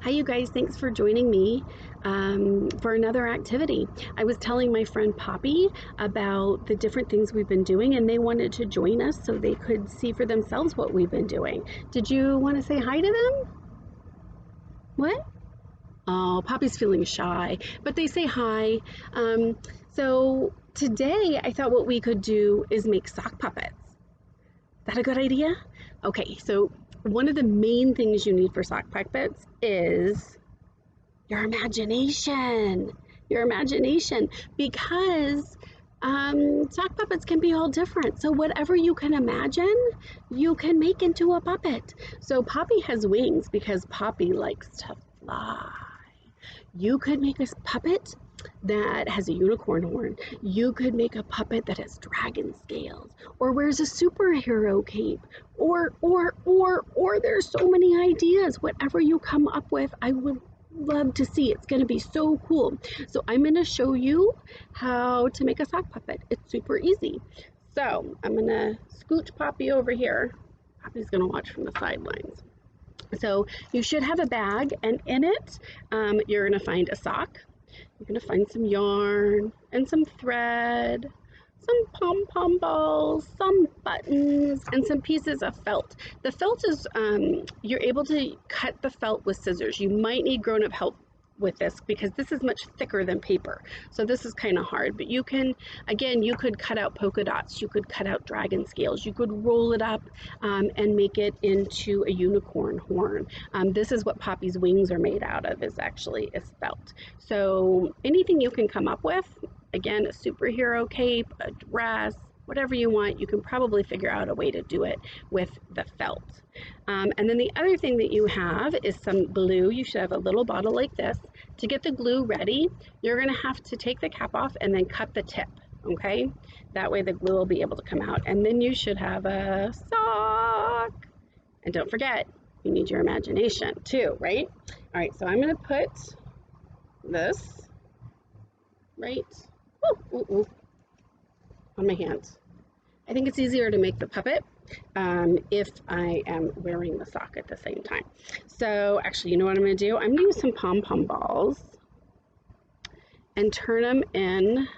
Hi, you guys. Thanks for joining me for another activity. I was telling my friend Poppy about the different things we've been doing, and they wanted to join us so they could see for themselves what we've been doing. Did you want to say hi to them? What? Oh, Poppy's feeling shy, but they say hi. So today I thought what we could do is make sock puppets. Is that a good idea? Okay, so one of the main things you need for sock puppets is your imagination. Your imagination, because sock puppets can be all different. So whatever you can imagine, you can make into a puppet. So Poppy has wings because Poppy likes to fly. You could make a puppet that has a unicorn horn. You could make a puppet that has dragon scales or wears a superhero cape or there's so many ideas. Whatever you come up with, I would love to see. It's going to be so cool. So I'm going to show you how to make a sock puppet. It's super easy. So I'm going to scooch Poppy over here. Poppy's going to watch from the sidelines. So you should have a bag, and in it, you're going to find a sock. You're going to find some yarn and some thread, some pom-pom balls, some buttons, and some pieces of felt. The felt is, you're able to cut the felt with scissors. You might need grown-up help with this because this is much thicker than paper. So this is kind of hard, but you can, again, you could cut out polka dots, you could cut out dragon scales, you could roll it up and make it into a unicorn horn. This is what Poppy's wings are made out of, is felt. So anything you can come up with, again, a superhero cape, a dress, whatever you want, you can probably figure out a way to do it with the felt. And then the other thing that you have is some glue. You should have a little bottle like this. To get the glue ready, you're going to have to take the cap off and then cut the tip, okay? That way the glue will be able to come out. And then you should have a sock. And don't forget, you need your imagination too, right? All right, so I'm going to put this right on my hands. I think it's easier to make the puppet if I am wearing the sock at the same time. So actually, you know what I'm going to do? I'm going to use some pom-pom balls and turn them in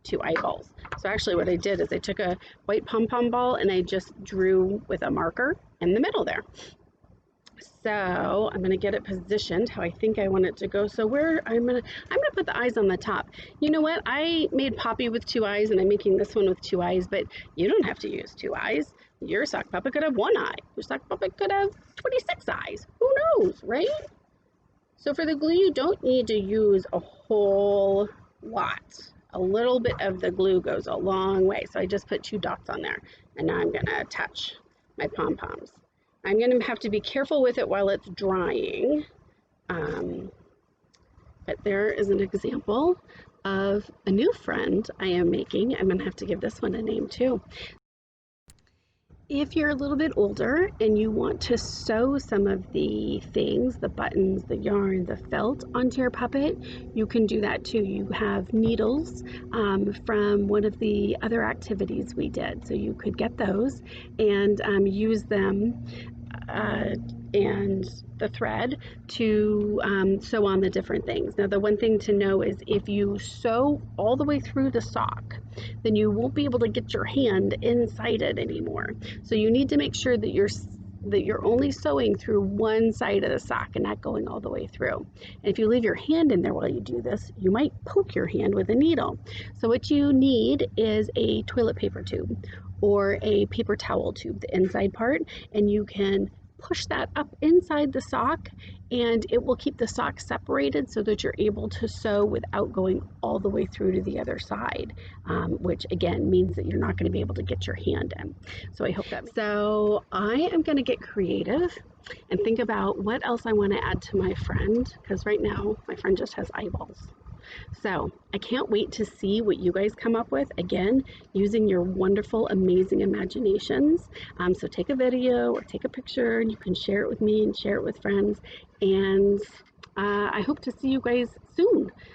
to eyeballs. So actually what I did is I took a white pom-pom ball and I just drew with a marker in the middle there. So I'm going to get it positioned how I think I want it to go. So where I'm going to put the eyes on the top. You know what? I made Poppy with 2 eyes and I'm making this one with 2 eyes, but you don't have to use 2 eyes. Your sock puppet could have 1 eye. Your sock puppet could have 26 eyes. Who knows, right? So for the glue, you don't need to use a whole lot. A little bit of the glue goes a long way. So I just put 2 dots on there. And now I'm going to attach my pom-poms. I'm going to have to be careful with it while it's drying. But there is an example of a new friend I am making. I'm going to have to give this one a name too. If you're a little bit older and you want to sew some of the things, the buttons, the yarn, the felt onto your puppet, you can do that too. You have needles from one of the other activities we did. So you could get those and use them and the thread to sew on the different things. Now the one thing to know is if you sew all the way through the sock, then you won't be able to get your hand inside it anymore. So you need to make sure that you're only sewing through one side of the sock and not going all the way through. And if you leave your hand in there while you do this, you might poke your hand with a needle. So what you need is a toilet paper tube or a paper towel tube, the inside part, and you can push that up inside the sock and it will keep the sock separated so that you're able to sew without going all the way through to the other side, which again means that you're not going to be able to get your hand in. So I hope that. So I am going to get creative and think about what else I want to add to my friend, because right now my friend just has eyeballs. So I can't wait to see what you guys come up with, again, using your wonderful, amazing imaginations. So take a video or take a picture and you can share it with me and share it with friends. And I hope to see you guys soon.